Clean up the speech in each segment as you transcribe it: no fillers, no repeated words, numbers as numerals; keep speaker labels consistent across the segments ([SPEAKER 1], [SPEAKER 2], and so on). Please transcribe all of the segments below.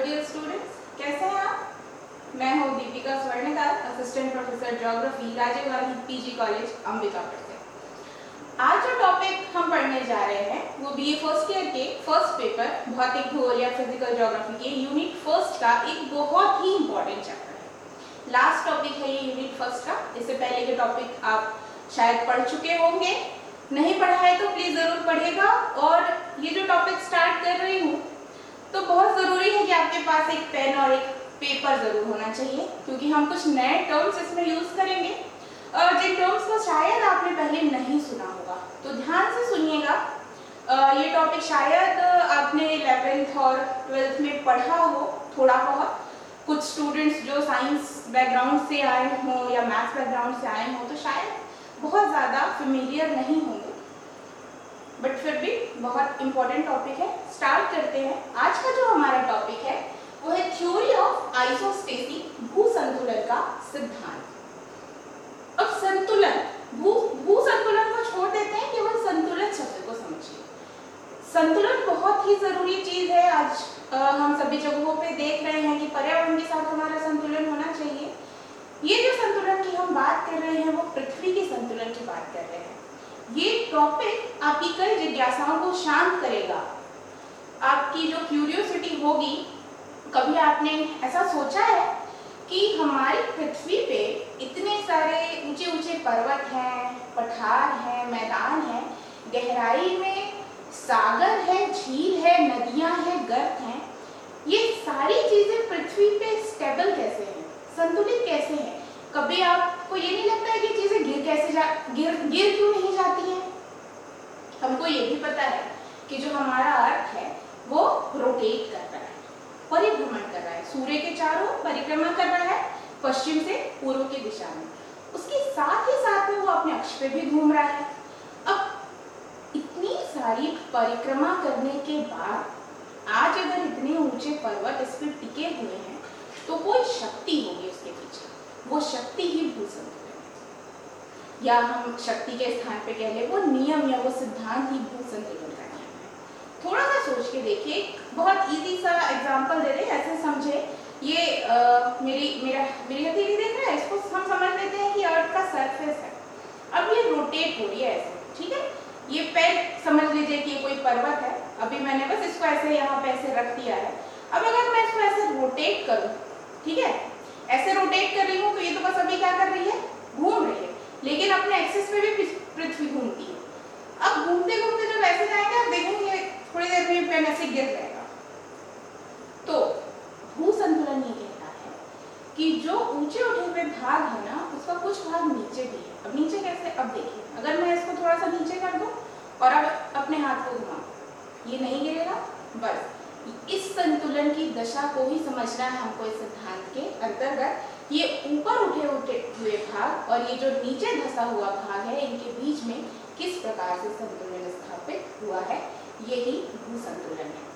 [SPEAKER 1] Dear students, कैसे हैं आप? मैं हूँ Deepika Swarnkar, assistant professor geography, Rajiv Gandhi PG college Ambikapur से। आज जो टॉपिक हम पढ़ने जा रहे हैं वो बीए फर्स्ट ईयर के फर्स्ट पेपर भौतिक भूगोल या फिजिकल ज्योग्राफी के यूनिट फर्स्ट का एक बहुत ही इंपॉर्टेंट चैप्टर है। लास्ट टॉपिक है ये यूनिट फर्स्ट का। इससे पहले के टॉपिक आप शायद पढ़ चुके होंगे, नहीं पढ़ा है तो प्लीज जरूर पढ़िएगा। और ये जो टॉपिक स्टार्ट कर रही हूँ तो बहुत ज़रूरी है कि आपके पास एक पेन और एक पेपर ज़रूर होना चाहिए, क्योंकि हम कुछ नए टर्म्स इसमें यूज़ करेंगे और जिन टर्म्स को शायद आपने पहले नहीं सुना होगा, तो ध्यान से सुनिएगा। ये टॉपिक शायद आपने 11th और 12th में पढ़ा हो थोड़ा बहुत। कुछ स्टूडेंट्स जो साइंस बैकग्राउंड से आए हों या मैथ्स बैकग्राउंड से आए हों तो शायद बहुत ज़्यादा फेमिलियर नहीं होंगे, बट फिर भी बहुत इंपॉर्टेंट टॉपिक है। स्टार्ट करते हैं। आज का जो हमारा टॉपिक है वो है थ्योरी ऑफ आइसोस्टेसी, भू संतुलन का सिद्धांत। अब संतुलन, भू संतुलन को छोड़ देते हैं, केवल संतुलन शब्द को समझिए। संतुलन बहुत ही जरूरी चीज है। आज हम सभी जगहों पे देख रहे हैं कि पर्यावरण के साथ हमारा संतुलन होना चाहिए। ये जो संतुलन की हम बात कर रहे हैं वो पृथ्वी के संतुलन की बात कर रहे हैं। ये टॉपिक आपकी कई जिज्ञासाओं को शांत करेगा। आपकी जो क्यूरियोसिटी होगी, कभी आपने ऐसा सोचा है कि हमारी पृथ्वी पे इतने सारे ऊंचे ऊंचे पर्वत हैं, पठार हैं, मैदान हैं, गहराई में सागर है, झील है, नदियां हैं, गर्त हैं, ये सारी चीजें पृथ्वी पे स्टेबल कैसे हैं, संतुलित कैसे हैं? कभी आपको ये नहीं लगता है कि चीजें गिर क्यों नहीं जाती हैं? हमको ये भी पता है कि जो हमारा अर्थ है वो रोटेट कर रहा है, परिभ्रमण कर रहा है, सूर्य के चारों परिक्रमा कर रहा है, पश्चिम से पूर्व की दिशा में। उसके साथ ही साथ में वो अपने अक्ष पे भी घूम रहा है। अब इतनी सारी परिक्रमा करने के बाद आज अगर इतने ऊंचे पर्वत इस पर टिके हुए हैं तो कोई शक्ति होगी उसके पीछे। वो शक्ति ही भू संतुलन है, या हम शक्ति के स्थान पे कह ले वो नियम या वो सिद्धांत ही भू संतुलन का नियम है। थोड़ा सा सोच के देखिए, बहुत इजी सा एग्जांपल दे रहे, ऐसे समझे। ये मेरी हथेली देख रहा है, इसको हम समझ लेते हैं कि अर्थ का सरफेस है। अब ये रोटेट हो रही है ऐसे, ठीक है। ये पैर समझ लीजिए कि ये कोई पर्वत है। अभी मैंने बस इसको ऐसे यहाँ पे ऐसे रख दिया है। अब अगर मैं इसको ऐसे रोटेट करूँ, ठीक है, ऐसे रोटेट कर रही हूँ तो ये तो बस अभी क्या कर रही है, घूम रही है, लेकिन अपने एक्सिस पे भी पृथ्वी घूमती है। अब घूमते घूमते जब ऐसे जाएंगे आप देखेंगे थोड़ी देर में पेन ऐसे गिर जाएगा। तो भू संतुलन ये कहता है कि जो ऊंचे उठे हुए भाग है ना, उसका कुछ भाग नीचे भी है। अब नीचे कैसे? अब देखिए, अगर मैं इसको थोड़ा सा नीचे कर दूं और अब अपने हाथ को घुमाऊं, ये नहीं गिरेगा। बस इस संतुलन की दशा को ही समझना है हमको इस सिद्धांत के अंतर्गत। ये ऊपर उठे हुए भाग और ये जो नीचे धंसा हुआ भाग है, इनके बीच में किस प्रकार से संतुलन स्थापित हुआ है, यही भू संतुलन है।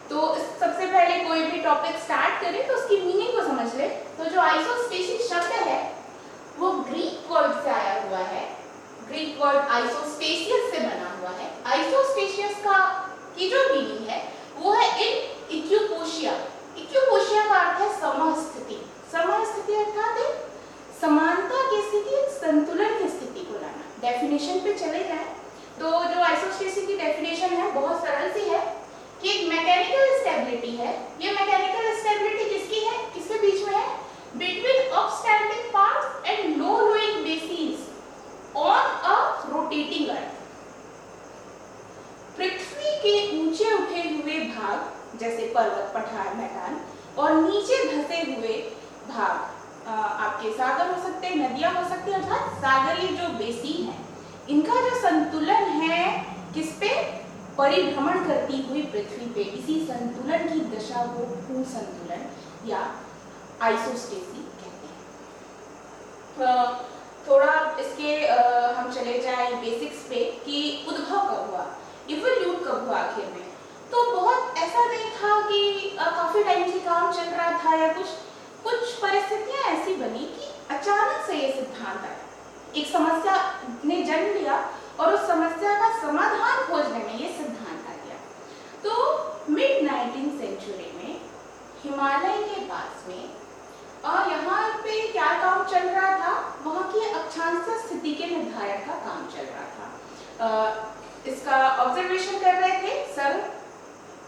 [SPEAKER 1] तो सबसे पहले कोई भी टॉपिक स्टार्ट करें तो उसकी मीनिंग को समझ ले। तो जो आइसोस्टेसिस शब्द है वो ग्रीक वर्ड से आया हुआ है। ग्रीक वर्ड आइसोस्टेसियस से बना हुआ है। आइसोस्टेसियस का की जो मीनिंग है वो है इन इक्विपोशिया। इक्विपोशिया का अर्थ है समस्थिति। समस्थिति अर्थात समानता की स्थिति, संतुलन की स्थिति को लाना। डेफिनेशन पे चले जाए तो जो आइसोस्टेसिस की डेफिनेशन है बहुत सरल सी है कि एक मैकेनिकल स्टेबिलिटी है। ये मैकेनिकल स्टेबिलिटी किसकी है, किसके बीच में है? Between upstanding parts and low lowing basis on a rotating earth. पृथ्वी के ऊंचे उठे हुए भाग जैसे पर्वत, पठार, मैदान और नीचे धंसे हुए भाग, आपके सागर हो सकते हैं, नदियां हो सकती हैं, अर्थात सागरीय जो बेसिन है, इनका जो संतुलन है किस पे? परिभ्रमण करती हुई पृथ्वी पे। इसी संतुलन की दशा को भू संतुलन या आइसोस्टेसी कहते हैं। थोड़ा इसके हम चले जाए बेसिक्स पे कि उद्भव कब हुआ, इवोल्यूट कब हुआ आखिर में। तो बहुत ऐसा नहीं था कि काफी टाइम से काम चल रहा था या कुछ परिस्थितियां ऐसी बनी कि अचानक से ये सिद्धांत आया, एक समस्या ने जन्म लिया और उस समस्या का समाधान खोजने में ये सिद्धांत आ गया। तो मिड 19th सेंचुरी में हिमालय के पास में यहाँ पे क्या काम चल रहा था, वहाँ की अक्षांश स्थिति के निर्धारण का काम चल रहा था। इसका ऑब्जर्वेशन कर रहे थे सर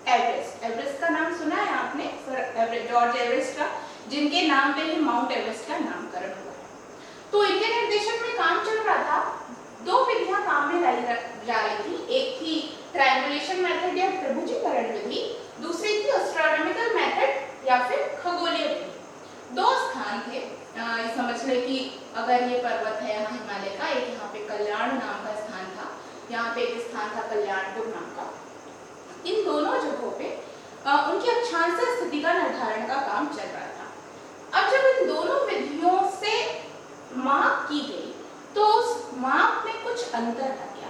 [SPEAKER 1] एवरेस्ट। एवरेस्ट का नाम सुना है आपने, सर जॉर्ज एवरेस्ट का, जिनके नाम पे ही माउंट एवरेस्ट का नामकरण हुआ है। तो इनके निर्देशन में काम चल रहा था। दो विधियां काम में लाई जा रही थी, एक थी ट्रायंगुलेशन मेथड या त्रिभुजीकरण विधि, दूसरी थी एस्ट्रोनॉमिकल मेथड या फिर खगोलीय विधि। दो स्थान थे, ये समझ ले कि अगर ये पर्वत है यहाँ हिमालय का, एक यहाँ पे कल्याण नाम का स्थान था, यहाँ पे एक स्थान था कल्याणपुर नाम का। इन दोनों जगहों पे उनकी अक्षांश स्थिति का निर्धारण का काम चल रहा था। अब जब इन दोनों विधियों से माप की गई तो उस माप में कुछ अंतर आ गया।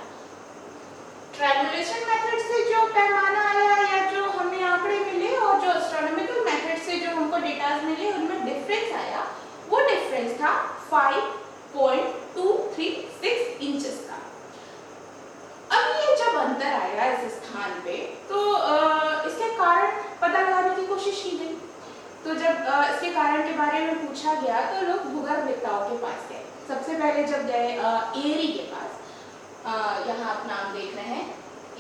[SPEAKER 1] ट्रायंगुलेशन मेथड से जो पैमाना आया या जो हमें आंकड़े मिले और जो एस्ट्रोनॉमिकल मेथड से जो हमको डेटाज मिले उनमें डिफरेंस आया। वो डिफरेंस था 5.236 इंचेस का। अब ये जब अंतर आया इस स्थान पे तो इसके कारण पता लगाने की कोशिश की गई। तो जब इसके कारण के बारे में पूछा गया तो लोग भूगर्भविदताओं के पास गए। सबसे पहले जब गए एरी के पास, यहाँ आप नाम देख रहे हैं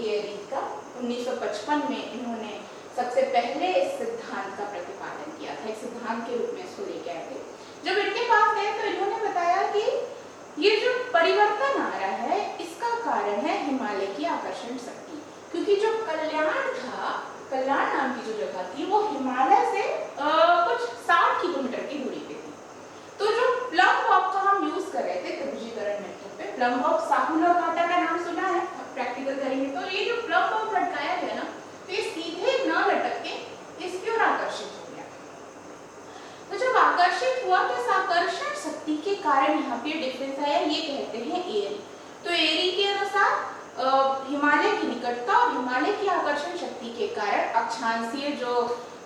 [SPEAKER 1] एरी का, 1955 में इन्होंने सबसे पहले इस सिद्धांत का प्रतिपादन किया था, एक सिद्धांत के रूप में इसको लेके आए थे। जब इनके पास गए तो इन्होंने बताया कि ये जो परिवर्तन आ रहा है इसका कारण है हिमालय की आकर्षण शक्ति, क्योंकि जो कल्याण था, कल्याण नाम की जो जगह थी वो हिमालय से कुछ 60 किलोमीटर की दूरी पे थी। तो जो प्लम बॉब का हम यूज कर रहे थे त्रिभुजीकरण मेथड पे, प्लम बॉब साहुल और कांटा का नाम सुना है, प्रैक्टिकल करेंगे तो ये जो प्लम बॉब लटकाया गया ना, तो ये सीधे न लटक के इसकी ओर आकर्षित हो गया। तो जब आकर्षित हुआ तो इस आकर्षण शक्ति के कारण यहाँ पे डिफरेंस आया, ये कहते हैं एरी। तो एरी के अनुसार हिमालय की निकटता और हिमालय की आकर्षण शक्ति के कारण अक्षांशीय जो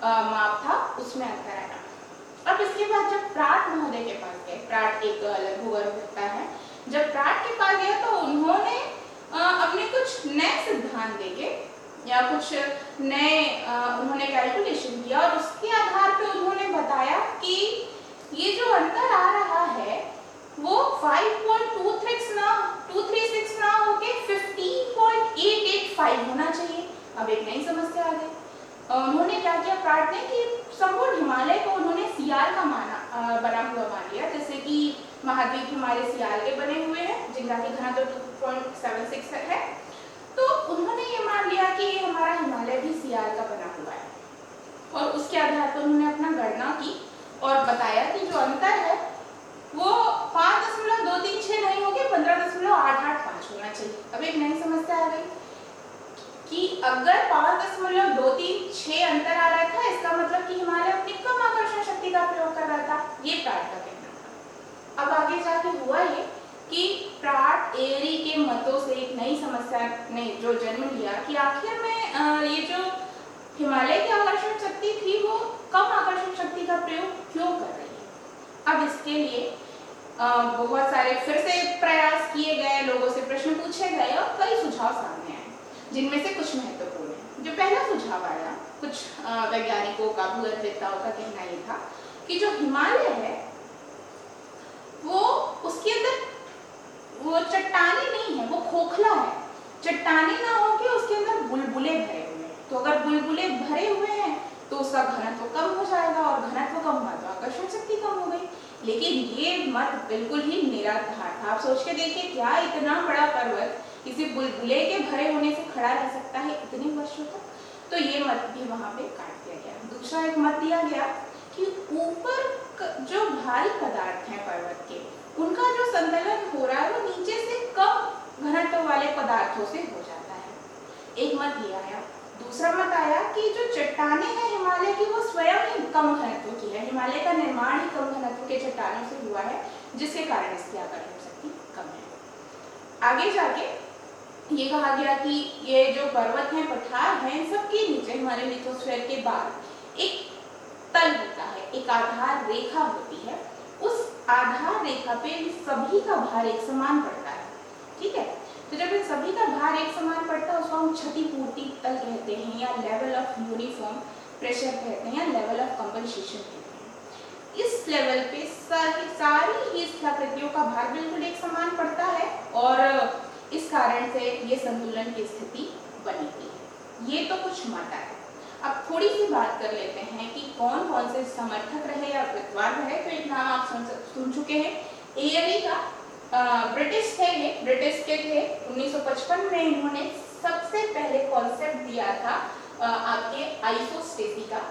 [SPEAKER 1] माप था उसमें अंतर आया। अब इसके बाद जब प्राट महोदय के पास गए, प्राट एक अलग भूगर्भविदता है, जब प्राट के पास गया तो उन्होंने अपने कुछ नए सिद्धांत देके या कुछ नए उन्होंने कैलकुलेशन किया और उसके आधार पे उन्होंने बताया कि ये जो अंतर आ रहा है वो 5.236 ना होके 15.885 होना चाहिए। अब एक नई समस्या आ गई। उन्होंने क्या किया प्राट ने कि संपूर्ण हिमालय को उन्होंने सियाल का बना हुआ मान लिया, जैसे कि महाद्वीप हिमालय सियाल के बने हुए हैं जिनका कि घनत्व 2.76 है। तो उन्होंने ये मान लिया कि हमारा हिमालय भी सियाल का बना हुआ है और उसके आधार पर उन्होंने अपना गणना की और बताया कि जो अंतर है वो 5.236 नहीं होके 15.885 होना चाहिए। अब एक नई समस्या आ गई कि अगर 5.236 अंतर आ रहा था, इसका मतलब कि हिमालय अपनी कम आकर्षण शक्ति का प्रयोग कर रहा था, ये प्राट का कहना था। अब आगे जाके हुआ ये कि प्राट एरी के मतों से एक नई समस्या ने जो जन्म लिया कि आखिर में ये जो हिमालय की आकर्षण शक्ति थी वो कम आकर्षण शक्ति का प्रयोग क्यों कर रही है। अब इसके लिए बहुत सारे फिर से प्रयास किए गए, लोगों से प्रश्न पूछे गए और कई सुझाव सामने आए, जिनमें से कुछ महत्वपूर्ण है। जो पहला सुझाव आया कुछ वैज्ञानिकों का, भूगर्भविदताओं का कहना ये था कि जो हिमालय है वो उसके अंदर वो चट्टानी नहीं है, वो खोखला है। चट्टानी ना हो के उसके अंदर बुलबुले भरे हुए हैं। तो अगर बुलबुले भरे हुए हैं तो उसका घनत्व कम हो जाएगा और घनत्व कम हुआ तो आकर्षण शक्ति कम हो गई। लेकिन ये मत बिल्कुल ही निराधार था। आप सोच के देखिए, क्या इतना बड़ा पर्वत किसी बुलबुले के भरे होने से खड़ा रह सकता है इतने वर्षों तक? तो ये मत भी वहां पे काट दिया गया। दूसरा एक मत दिया गया कि ऊपर जो भारी पदार्थ हैं पर्वत के, उनका जो संतुलन हो रहा है वो नीचे से कम घनत्व वाले पदार्थों से हो जाता है। एक मत ये आया। दूसरा मत आया कि जो चट्टानें हैं हिमालय की वो स्वयं ही कम घनत्व की है, हिमालय का निर्माण ही कम घनत्व के चट्टानों से हुआ है, जिसके कारण इसकी आकर्षण शक्ति कम है। आगे जाके ये कहा गया कि ये जो पर्वत हैं, पठार हैं, इन सबके नीचे हमारे लिथोस्फीयर के बाद एक तल होता है, एक आधार रेखा होती है। उस आधार रेखा पे सभी का भार एक समान पड़ता है। ठीक है, तो जब इन सभी का भार एक समान पड़ता है उसको हम क्षतिपूर्ति तल कहते हैं या लेवल ऑफ यूनिफॉर्म प्रेशर कहते हैं या लेवल ऑफ कंपनसेशन कहते हैं। इस लेवल पे सारी ही स्थलाकृतियों का भार बिल्कुल एक समान पड़ता है और इस कारण से ये संतुलन की स्थिति बनेगी है। ये तो कुछ मात्रा है। अब थोड़ी सी बात कर लेते हैं कि कौन कौन से समर्थक रहे या प्रतिवाद रहे। तो एक नाम आप सुन चुके हैं, एयरी का। ब्रिटिश थे, ये ब्रिटिश के थे। 1955 में इन्होंने सबसे पहले कॉन्सेप्ट दिया था आपके आइसोस्टेसी का।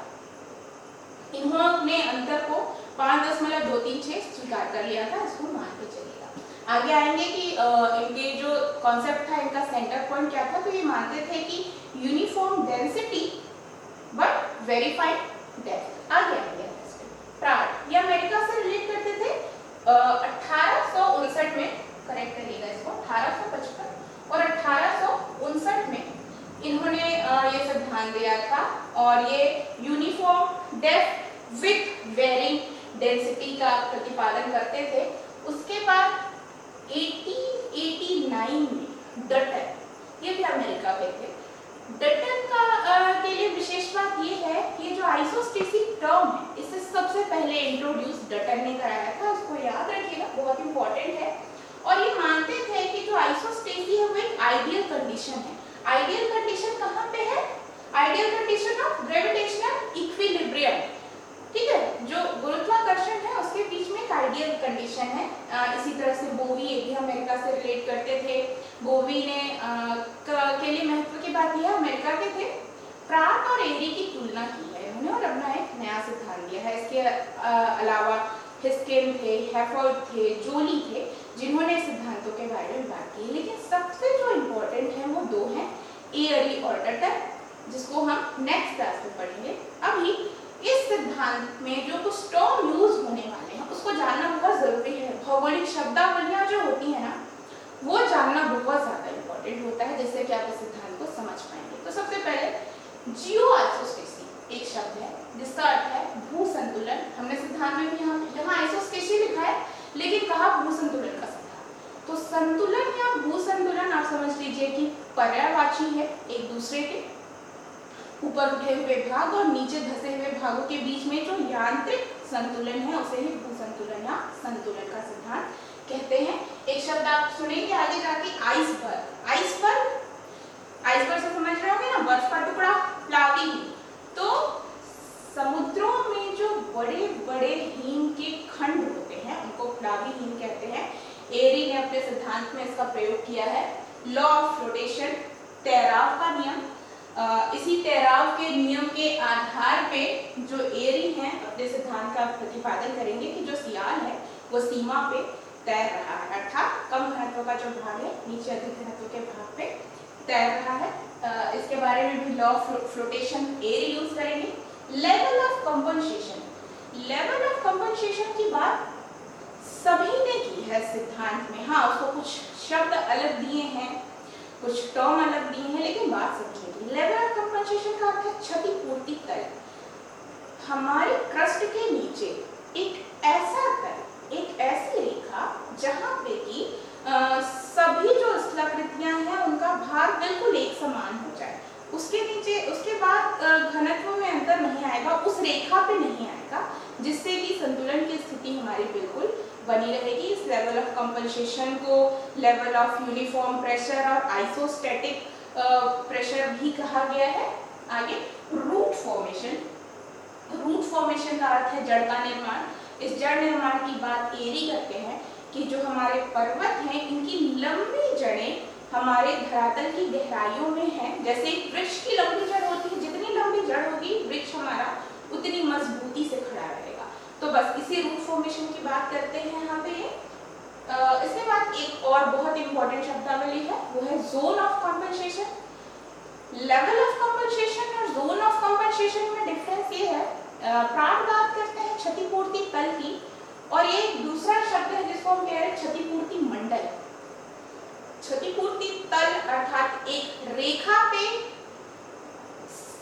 [SPEAKER 1] इन्होंने अंतर को 5.236 स्वीकार कर लिया था, इसको मान के चलिएगा। आगे आएंगे कि इनके जो कॉन्सेप्ट था, इनका सेंटर पॉइंट क्या था। तो ये मानते थे कि uniform density but verified depth. आगे आएंगे प्राट, ये अमेरिका से रिलेट करते थे। 1859 में, करेक्ट करिएगा इसको, 1855 और 1859 में इन्होंने ये सिद्धांत दिया था और ये uniform depth with varying density का प्रतिपादन करते थे। उसके बाद 1889 में डटन, ये भी अमेरिका के थे। डटन का के लिए विशेष बात ये है कि ये जो आइसोस्टेसी टर्म है, इसे सबसे पहले इंट्रोड्यूस डटन ने कराया था। इसको याद रखिएगा, बहुत इंपॉर्टेंट है। और ये मानते थे कि जो आइसोस्टेसी है वो एक आइडियल कंडीशन है। आइडियल कंडीशन कहाँ पे है? Ideal condition of gravitational equilibrium, ठीक है, जो गुरुत्वाकर्षण है उसके बीच में एक आइडियल कंडीशन है। इसी तरह से बोवी, ये भी अमेरिका से रिलेट करते थे। बोवी ने के लिए महत्व की बात यह अमेरिका के थे। प्राट और एरी की तुलना की है इन्होंने और अपना एक नया सिद्धांत दिया है। इसके अलावा हिस्किन थे, हेफर्ड थे, जोली थे, जिन्होंने सिद्धांतों के बारे में बात की। लेकिन सबसे जो इम्पोर्टेंट है वो दो हैं, एरी और डटन, जिसको हम नेक्स्ट क्लास में पढ़ेंगे। अभी इस सिद्धांत में जो कुछ टर्म यूज होने वाले हैं उसको जानना बहुत जरूरी है। भौगोलिक शब्दावलियां जो होती है ना, वो जानना बहुत ज्यादा इम्पोर्टेंट होता है, जिससे कि आप इस सिद्धांत को समझ पाएंगे। तो सबसे पहले जियो आइसोस्टेसी एक शब्द है जिसका अर्थ है भू संतुलन। हमने सिद्धांत में भी यहाँ आइसोस्टेसी लिखा है, लेकिन कहा भू संतुलन का सिद्धांत। तो संतुलन या भू संतुलन आप समझ लीजिए कि पर्यायवाची है एक दूसरे के। ऊपर उठे हुए भाग और नीचे धसे हुए भागों के बीच में जो यांत्रिक संतुलन है उसे ही भू संतुलन या संतुलन का सिद्धांत कहते हैं। एक शब्द आप सुनेंगे आगे जाके, आइसबर्ग। आइसबर्ग, आइसबर्ग से समझ रहे होंगे ना, बर्फ का टुकड़ा, प्लावी। तो समुद्रों में जो बड़े बड़े हिम के खंड होते हैं उनको प्लावी हिम कहते हैं। एरी ने अपने सिद्धांत में इसका प्रयोग किया है। लॉ ऑफ फ्लोटेशन, तैराव का नियम। इसी तैराव के नियम के आधार पे जो एरी हैं अपने सिद्धांत का प्रतिपादन करेंगे कि जो सियाल है वो सीमा पे तैर रहा है, अर्थात कम घनत्व का जो भाग है नीचे अधिक घनत्व के भाग पे तैर रहा है। इसके बारे में भी लॉ ऑफ फ्लोटेशन एरी यूज करेंगे। Level of compensation, level of compensation की बात सभी ने की है सिद्धांत में। हाँ, उसको कुछ शब्द अलग दिए हैं, कुछ टर्म अलग दिए हैं, लेकिन बात समझिए। लेवल ऑफ कंपनसेशन का अर्थ है क्षतिपूर्ति तल। हमारे क्रस्ट के नीचे एक ऐसा तल, एक ऐसी रेखा जहां पे कि सभी जो स्थलाकृतियां हैं उनका भार बिल्कुल एक समान हो जाए। उसके नीचे, उसके बाद घनत्व में अंतर नहीं आएगा, उस रेखा पे नहीं आएगा, जिससे कि संतुलन की स्थिति हमारी बिल्कुल बनी रहेगी। इस लेवल ऑफ कंपनसेशन को लेवल ऑफ यूनिफॉर्म प्रेशर और आइसोस्टैटिक प्रेशर भी कहा गया है। आगे रूट फॉर्मेशन, रूट फॉर्मेशन का अर्थ है जड़ का निर्माण। इस जड़ निर्माण की बात एरी करते हैं कि जो हमारे पर्वत हैं इनकी लंबी जड़ें हमारे धरातल की गहराइयों में हैं। जैसे एक वृक्ष की लंबी जड़ होती है, जितनी लंबी जड़ होगी वृक्ष हमारा उतनी मजबूती से खड़ा रहेगा। तो बस इसी रूट फॉर्मेशन की बात करते हैं यहाँ पे। इसके बाद एक और बहुत इंपॉर्टेंट शब्दावली है, वो है zone of compensation. Level of compensation और जोन ऑफ कंपनसेशन में डिफरेंस ये है, प्राट बात करते हैं क्षतिपूर्ति तल की, और ये दूसरा शब्द है जिसको हम कह रहे हैं क्षतिपूर्ति मंडल। क्षतिपूर्ति तल अर्थात एक रेखा पे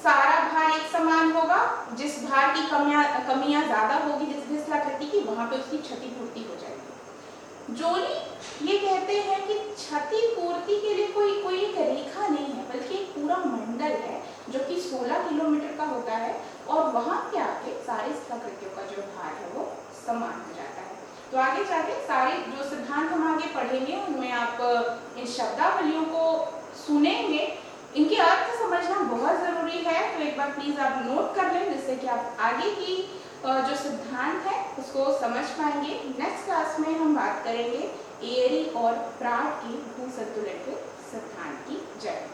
[SPEAKER 1] सारा भार एक समान होगा, जिस भार की कमियां ज्यादा होगी, जिस स्थलाकृति की, वहां पे उसकी क्षतिपूर्ति हो जाएगी। जोली ये कहते हैं कि क्षतिपूर्ति के लिए कोई एक रेखा नहीं है, बल्कि एक पूरा मंडल है जो कि 16 किलोमीटर का होता है और वहाँ पे आके सारे प्रकृतियों का जो भार है वो समान हो जाता है। तो आगे जाके सारे जो सिद्धांत हम आगे पढ़ेंगे उनमें आप इन शब्दावलियों को सुनेंगे, इनके अर्थ समझना बहुत ज़रूरी है। तो एक बार प्लीज़ आप नोट कर लें जिससे कि आप आगे की जो सिद्धांत है उसको समझ पाएंगे। नेक्स्ट क्लास में हम बात करेंगे एयरी और प्राट के भू संतुलन के सिद्धांत की। जय।